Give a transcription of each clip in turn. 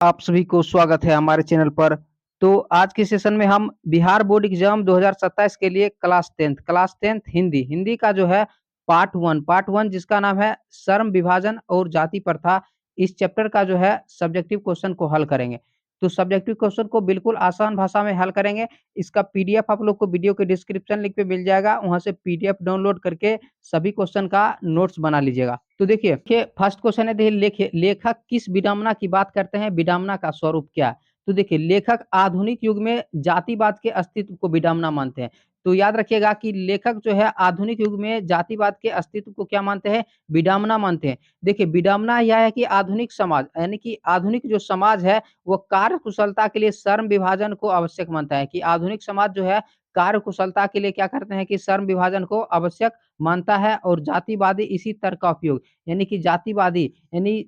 आप सभी को स्वागत है हमारे चैनल पर। तो आज के सेशन में हम बिहार बोर्ड एग्जाम 2027 के लिए क्लास 10th हिंदी हिंदी का जो है पार्ट 1 जिसका नाम है श्रम विभाजन और जाति प्रथा, इस चैप्टर का जो है सब्जेक्टिव क्वेश्चन को हल करेंगे। तो सब्जेक्टिव क्वेश्चन को बिल्कुल आसान भाषा में हल करेंगे। इसका पीडीएफ आप लोग को वीडियो के डिस्क्रिप्शन लिंक पे मिल जाएगा, वहां से पीडीएफ डाउनलोड करके सभी क्वेश्चन का नोट्स बना लीजिएगा। तो देखिए फर्स्ट क्वेश्चन है, देखिए लेखक किस विडंबना की बात करते हैं, विडंबना का स्वरूप क्या है। तो देखिए लेखक आधुनिक युग में जातिवाद के अस्तित्व को विडंबना मानते हैं। तो याद रखिएगा कि लेखक जो है आधुनिक युग में जातिवाद के अस्तित्व को क्या मानते हैं, विडंबना मानते हैं। देखिए विडंबना यह है कि आधुनिक समाज यानी कि आधुनिक जो समाज है वो कार्य कुशलता के लिए श्रम विभाजन को आवश्यक मानता है, कि आधुनिक समाज जो है कार्य कुशलता के लिए क्या करते हैं कि श्रम विभाजन को आवश्यक मानता है। और जातिवादी इसी तर्क का उपयोग यानी कि जातिवादी कहने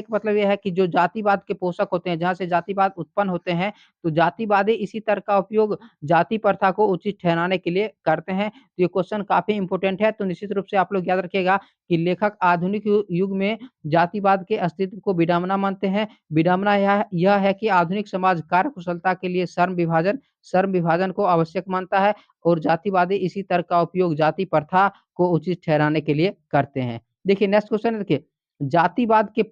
का मतलब ये है कि जो जातिवाद के पोषक होते हैं, जहाँ से जातिवाद उत्पन्न होते हैं, तो जातिवादी इसी तर्क का उपयोग जाति प्रथा को उचित ठहराने के लिए करते हैं। तो ये क्वेश्चन काफ़ी इम्पोर्टेंट है, तो निश्चित रूप से आप लोग याद रखिएगा कि लेखक आधुनिक युग में जातिवाद के अस्तित्व को विडंबना मानते हैं। विडंबना यह है कि आधुनिक समाज कार्य कुशलता के लिए श्रम विभाजन को आवश्यक मानता है, और जातिवादी इसी तर्क का उपयोग जाति प्रथा को उचित ठहराने के लिए करते हैं। देखिए नेक्स्ट क्वेश्चन है, देखिए जातिवाद के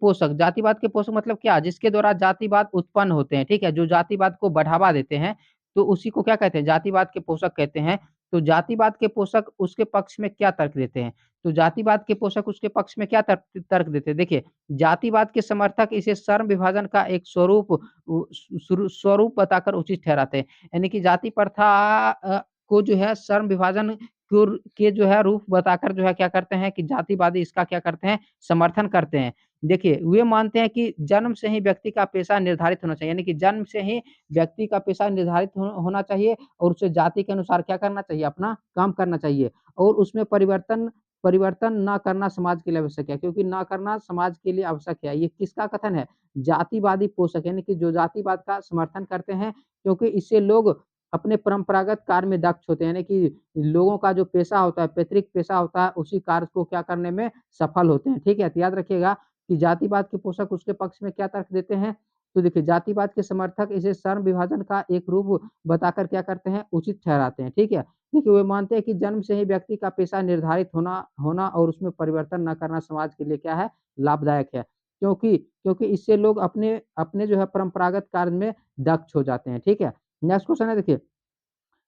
पोषक मतलब क्या, जिसके द्वारा जातिवाद उत्पन्न होते हैं, ठीक है, जो जातिवाद को बढ़ावा देते हैं, तो उसी को क्या कहते हैं, जातिवाद के पोषक कहते हैं। तो जातिवाद के पोषक उसके पक्ष में क्या तर्क देते हैं, तो जातिवाद के पोषक उसके पक्ष में क्या तर्क तर्क देते हैं। देखिए जातिवाद के समर्थक इसे श्रम विभाजन का एक स्वरूप बताकर उचित ठहराते हैं। यानी कि जाति प्रथा को जो है श्रम विभाजन के जो है रूप बताकर जो है क्या करते हैं कि जातिवादी इसका क्या करते हैं, समर्थन करते हैं। देखिए वे मानते हैं कि जन्म से ही व्यक्ति का पेशा निर्धारित होना चाहिए, यानी कि जन्म से ही व्यक्ति का पेशा निर्धारित होना चाहिए, और उसे जाति के अनुसार क्या करना चाहिए, अपना काम करना चाहिए, और उसमें परिवर्तन परिवर्तन ना करना समाज के लिए आवश्यक है, क्योंकि ना करना समाज के लिए आवश्यक है। ये किसका कथन है, जातिवादी पोषक, यानी कि जो जातिवाद का समर्थन करते हैं, क्योंकि इससे लोग अपने परंपरागत कार्य में दक्ष होते हैं, यानी कि लोगों का जो पेशा होता है, पैतृक पेशा होता है, उसी कार्य को क्या करने में सफल होते हैं, ठीक है। तो याद रखिएगा कि जातिवाद के पोषक उसके पक्ष में क्या तर्क देते हैं। तो देखिए जातिवाद के समर्थक इसे श्रम विभाजन का एक रूप बताकर क्या करते हैं, उचित ठहराते हैं, ठीक है। देखिए वे मानते हैं कि जन्म से ही व्यक्ति का पेशा निर्धारित होना होना और उसमें परिवर्तन न करना समाज के लिए क्या है, लाभदायक है, क्योंकि क्योंकि इससे लोग अपने अपने जो है परंपरागत कार्य में दक्ष हो जाते हैं, ठीक है। नेक्स्ट क्वेश्चन है,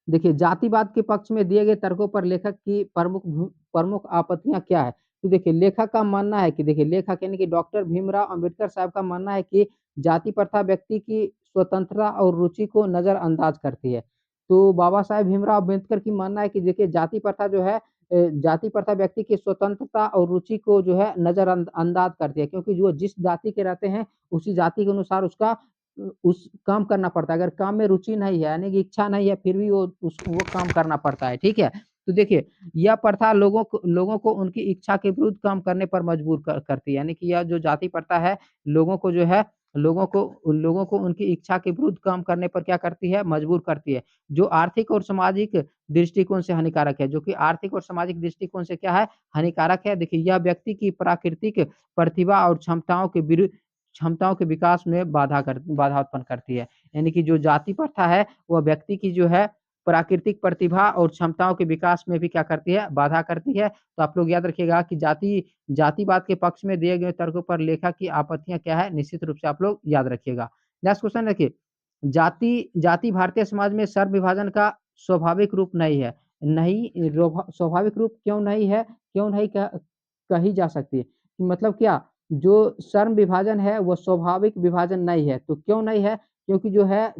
देखिए जातिवाद के पक्ष में दिए गए तर्कों पर लेखक की प्रमुख आपत्तियां क्या है। तो देखिए लेखक का मानना है कि देखिए लेखक यानी कि डॉक्टर भीमराव अंबेडकर साहब का मानना है कि जाति प्रथा व्यक्ति की स्वतंत्रता और रुचि को नजरअंदाज करती है। तो बाबा साहेब भीमराव अम्बेडकर की मानना है कि देखिए जाति प्रथा जो है जाति प्रथा व्यक्ति की स्वतंत्रता और रुचि को जो है नजरअंदाज करती है, क्योंकि जो जिस जाति के रहते हैं उसी जाति के अनुसार उसका उस काम करना पड़ता है। अगर काम में रुचि नहीं है यानी कि इच्छा नहीं है, फिर भी वो काम करना पड़ता है, ठीक है। तो देखिए यह प्रथा लोगों को उनकी इच्छा के विरुद्ध काम करने पर मजबूर करती है, यानी कि यह जो जाति प्रथा है लोगों को जो है लोगों को उनकी इच्छा के विरुद्ध काम करने पर क्या करती है, मजबूर करती है, जो आर्थिक और सामाजिक दृष्टिकोण से हानिकारक है, जो कि आर्थिक और सामाजिक दृष्टिकोण से क्या है, हानिकारक है। देखिए यह व्यक्ति की प्राकृतिक प्रतिभा और क्षमताओं के विकास में बाधा उत्पन्न करती है। यानी कि जो जाति प्रथा है वह व्यक्ति की जो है प्राकृतिक प्रतिभा और क्षमताओं के विकास में भी क्या करती है, बाधा करती है। तो आप लोग याद रखिएगा कि जातिवाद के पक्ष में दिए गए तर्कों पर लेखक की आपत्तियां क्या है, निश्चित रूप से आप लोग याद रखिएगा। नेक्स्ट क्वेश्चन देखिए, जाति जाति भारतीय समाज में सर्व विभाजन का स्वाभाविक रूप नहीं है। नहीं स्वाभाविक रूप क्यों नहीं है, क्यों नहीं कही जा सकती, मतलब क्या, जो श्रम विभाजन है वो स्वाभाविक विभाजन नहीं है। तो क्यों नहीं है, क्योंकि जो है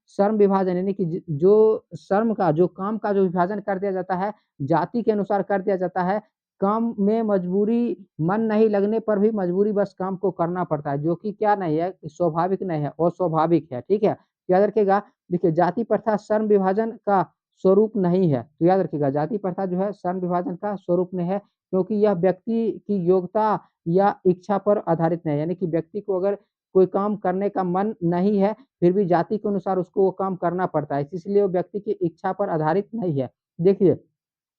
श्रम विभाजन यानी कि जो श्रम का जो काम का जो विभाजन कर दिया जाता है जाति के अनुसार कर दिया जाता है। काम में मजबूरी मन नहीं लगने पर भी मजबूरी बस काम को करना पड़ता है, जो कि क्या नहीं है, स्वाभाविक नहीं है, अस्वाभाविक है, ठीक है। याद रखिएगा, देखिए जाति प्रथा श्रम विभाजन का स्वरूप नहीं है। तो याद रखिएगा जाति प्रथा जो है श्रम विभाजन का स्वरूप नहीं है, क्योंकि यह व्यक्ति की योग्यता या इच्छा पर आधारित नहीं है, यानी कि व्यक्ति को अगर कोई काम करने का मन नहीं है, फिर भी जाति के अनुसार उसको वो काम करना पड़ता है, इसलिए वो व्यक्ति की इच्छा पर आधारित नहीं है। देखिए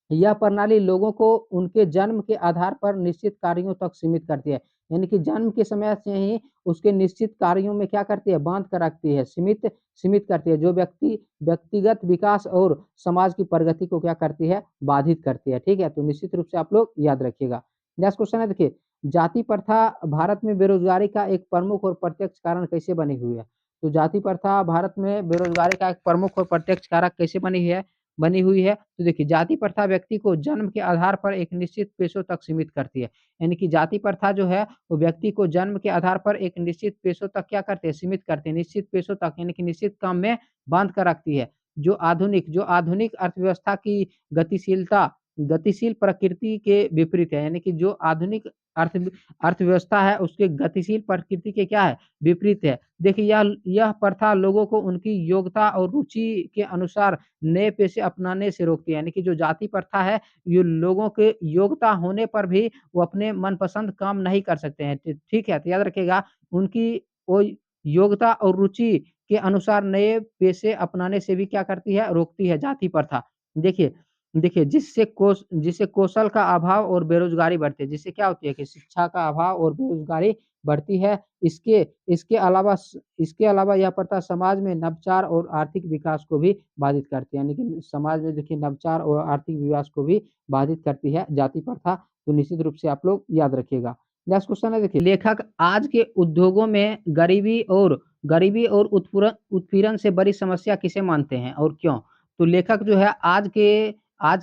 यह प्रणाली लोगों को उनके जन्म के आधार पर निश्चित कार्यों तक सीमित करती है, यानी कि जन्म के समय से ही उसके निश्चित कार्यों में क्या करती है, बाँध कर रखती है, सीमित सीमित करती है, जो व्यक्तिगत विकास और समाज की प्रगति को क्या करती है, बाधित करती है, ठीक है? तो निश्चित रूप से आप लोग याद रखिएगा। नेक्स्ट क्वेश्चन है देखिए, जाति प्रथा भारत में बेरोज़गारी का एक प्रमुख और प्रत्यक्ष कारण कैसे बनी हुई है? तो जाति प्रथा भारत में बेरोज़गारी का एक प्रमुख और प्रत्यक्ष कारक कैसे बनी हुई है? तो देखिए, जाति प्रथा व्यक्ति को जन्म के आधार पर एक निश्चित पेशों तक सीमित करती है। यानी कि जाति प्रथा जो है, वो व्यक्ति को जन्म के आधार पर एक निश्चित पेशों तक क्या करते हैं, सीमित करते हैं। निश्चित पेशों तक यानी कि निश्चित काम में बाँध कर रखती है। जो आधुनिक अर्थव्यवस्था की गतिशीलता गतिशील प्रकृति के विपरीत है। यानी कि जो आधुनिक अर्थ अर्थव्यवस्था है, उसके गतिशील प्रकृति के क्या है, विपरीत है। देखिए, यह प्रथा लोगों को उनकी योग्यता और रुचि के अनुसार नए पेशे अपनाने से रोकती है। यानी कि जो जाति प्रथा है, ये लोगों के योग्यता होने पर भी वो अपने मनपसंद काम नहीं कर सकते हैं। ठीक है? तो याद रखिएगा, उनकी वो योग्यता और रुचि के अनुसार नए पेशे अपनाने से भी क्या करती है, रोकती है जाति प्रथा। देखिए देखिए, जिससे कौशल का अभाव और बेरोज़गारी बढ़ती है। जिससे क्या होती है कि शिक्षा का अभाव और बेरोज़गारी बढ़ती है। इसके इसके अलावा यह प्रथा समाज में नवाचार और आर्थिक विकास को भी बाधित करती है। यानी कि समाज में देखिए नवाचार और आर्थिक विकास को भी बाधित करती है जाति प्रथा, तो निश्चित रूप से आप लोग याद रखिएगा। नेक्स्ट क्वेश्चन है देखिए, लेखक आज के उद्योगों में गरीबी और उत्पीड़न से बड़ी समस्या किसे मानते हैं और क्यों? तो लेखक जो है आज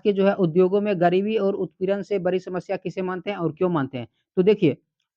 के जो है उद्योगों में गरीबी और उत्पीड़न से बड़ी समस्या किसे मानते हैं और क्यों मानते हैं? तो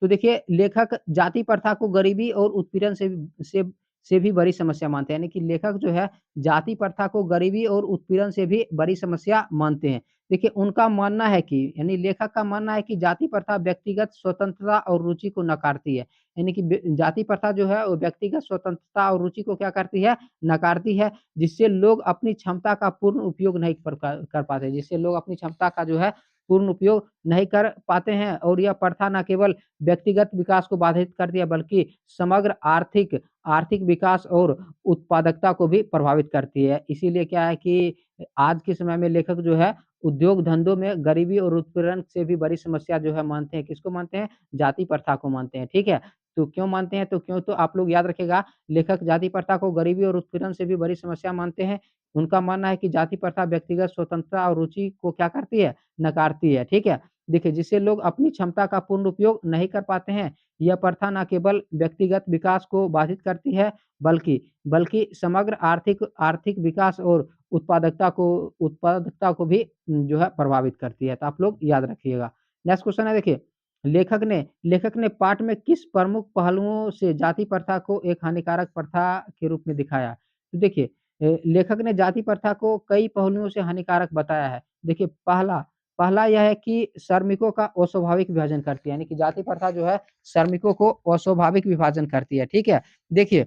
देखिए लेखक जाति प्रथा को गरीबी और उत्पीड़न से भी बड़ी समस्या मानते हैं। यानी कि लेखक जो है जाति प्रथा को गरीबी और उत्पीड़न से भी बड़ी समस्या मानते हैं। देखिए, उनका मानना है कि यानी लेखक का मानना है कि जाति प्रथा व्यक्तिगत स्वतंत्रता और रुचि को नकारती है। यानी कि जाति प्रथा जो है वो व्यक्तिगत स्वतंत्रता और रुचि को क्या करती है? नकारती है, जिससे लोग अपनी क्षमता का पूर्ण उपयोग नहीं कर पाते। जिससे लोग अपनी क्षमता का जो है पूर्ण उपयोग नहीं कर पाते हैं, और यह प्रथा न केवल व्यक्तिगत विकास को बाधित करती है, बल्कि समग्र आर्थिक आर्थिक विकास और उत्पादकता को भी प्रभावित करती है। इसीलिए क्या है कि आज के समय में लेखक जो है उद्योग धंधों में गरीबी और उत्पीड़न से भी बड़ी समस्या जो है मानते हैं। किसको मानते हैं? जाति प्रथा को मानते हैं, ठीक है? तो क्यों मानते हैं? तो आप लोग याद रखिएगा, लेखक जाति प्रथा को गरीबी और उत्पीड़न से भी बड़ी समस्या मानते हैं। उनका मानना है कि जाति प्रथा व्यक्तिगत स्वतंत्रता और रुचि को क्या करती है? नकारती है, ठीक है? देखिए, जिससे लोग अपनी क्षमता का पूर्ण उपयोग नहीं कर पाते हैं। यह प्रथा न केवल व्यक्तिगत विकास को बाधित करती है, बल्कि बल्कि समग्र आर्थिक आर्थिक विकास और उत्पादकता को भी जो है प्रभावित करती है। तो आप लोग याद रखिएगा। नेक्स्ट क्वेश्चन है देखिए, लेखक ने पाठ में किस प्रमुख पहलुओं से जाति प्रथा को एक हानिकारक प्रथा के रूप में दिखाया? तो देखिए, लेखक ने जाति प्रथा को कई पहलुओं से हानिकारक बताया है। देखिए, पहला पहला यह है कि श्रमिकों का अस्वाभाविक विभाजन करती है। यानी कि जाति प्रथा जो है श्रमिकों को अस्वाभाविक विभाजन करती है, ठीक है? देखिए,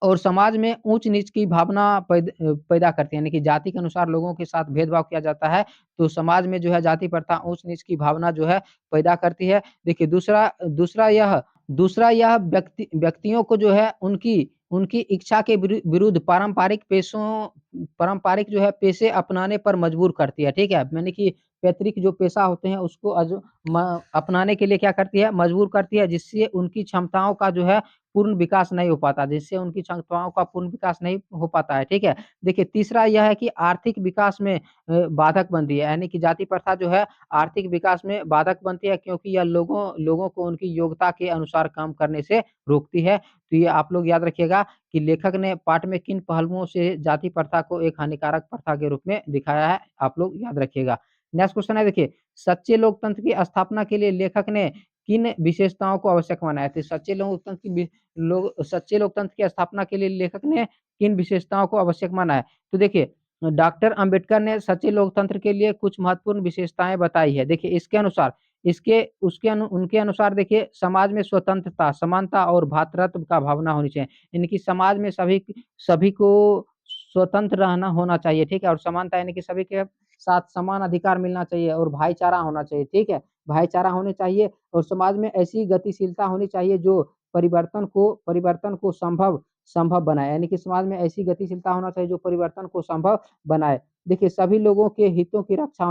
और समाज में ऊँच-नीच की भावना पैदा करती है। यानी कि जाति के अनुसार लोगों के साथ भेदभाव किया जाता है, तो समाज में जो है जाति प्रथा ऊँच-नीच की भावना जो है पैदा करती है। देखिए, दूसरा यह व्यक्तियों को जो है उनकी उनकी इच्छा के विरुद्ध पारंपरिक जो है पेशे अपनाने पर मजबूर करती है, ठीक है? यानी कि पैतृक जो पेशा होते हैं उसको अपनाने के लिए क्या करती है? मजबूर करती है, जिससे उनकी क्षमताओं का जो है पूर्ण विकास नहीं हो पाता, जिससे उनकी क्षमताओं का पूर्ण विकास नहीं हो पाता है, ठीक है? देखिए, तीसरा यह है कि आर्थिक विकास में बाधक बनती है। यानी कि जाति प्रथा जो है आर्थिक विकास में बाधक बनती है, क्योंकि यह लोगों लोगों को उनकी योग्यता के अनुसार काम करने से रोकती है। तो ये आप लोग याद रखिएगा कि लेखक ने पाठ में किन पहलुओं से जाति प्रथा को एक हानिकारक प्रथा के रूप में दिखाया है, आप लोग याद रखिएगा। नेक्स्ट क्वेश्चन है देखिए, सच्चे लोकतंत्र की स्थापना के लिए लेखक ने किन विशेषताओं को आवश्यक माना है? तो सच्चे लोकतंत्र की स्थापना के लिए लेखक ने किन विशेषताओं को आवश्यक माना है? तो देखिए, डॉक्टर अंबेडकर ने सच्चे लोकतंत्र के लिए कुछ महत्वपूर्ण विशेषताएँ बताई है। देखिए, उनके अनुसार देखिए, समाज में स्वतंत्रता, समानता और भ्रातृत्व का भावना होनी चाहिए। यानी कि समाज में सभी को स्वतंत्र रहना होना चाहिए, ठीक है? और समानता यानी कि सभी के साथ समान अधिकार मिलना चाहिए, और भाईचारा होना चाहिए, ठीक है? भाईचारा होने चाहिए, और समाज में ऐसी गतिशीलता होनी चाहिए जो परिवर्तन को संभव संभव बनाए। यानी कि समाज में ऐसी गतिशीलता होना चाहिए जो परिवर्तन को संभव बनाए। देखिए, सभी लोगों की हितों की रक्षा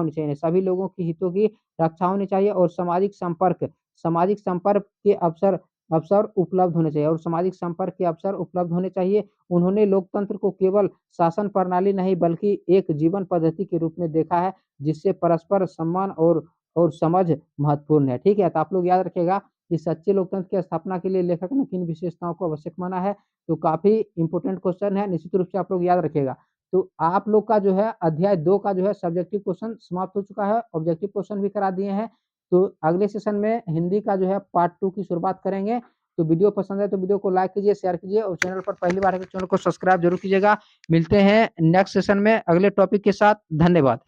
होनी चाहिए और सामाजिक संपर्क सामाजिक संपर्क के अवसर अवसर उपलब्ध होने चाहिए और सामाजिक संपर्क के अवसर उपलब्ध होने चाहिए। उन्होंने लोकतंत्र को केवल शासन प्रणाली नहीं बल्कि एक जीवन पद्धति के रूप में देखा है, जिससे परस्पर सम्मान और समझ महत्वपूर्ण है। ठीक है? तो आप लोग याद रखिएगा कि सच्चे लोकतंत्र की स्थापना के लिए लेखक ने किन विशेषताओं को आवश्यक माना है। तो काफ़ी इम्पोर्टेंट क्वेश्चन है, निश्चित रूप से आप लोग याद रखिएगा। तो आप लोग का जो है अध्याय 2 का जो है सब्जेक्टिव क्वेश्चन समाप्त हो चुका है, ऑब्जेक्टिव क्वेश्चन भी करा दिए हैं। तो अगले सेशन में हिंदी का जो है पार्ट 2 की शुरुआत करेंगे। तो वीडियो पसंद है तो वीडियो को लाइक कीजिए, शेयर कीजिए और चैनल पर पहली बार है तो चैनल को सब्सक्राइब ज़रूर कीजिएगा। मिलते हैं नेक्स्ट सेशन में अगले टॉपिक के साथ। धन्यवाद।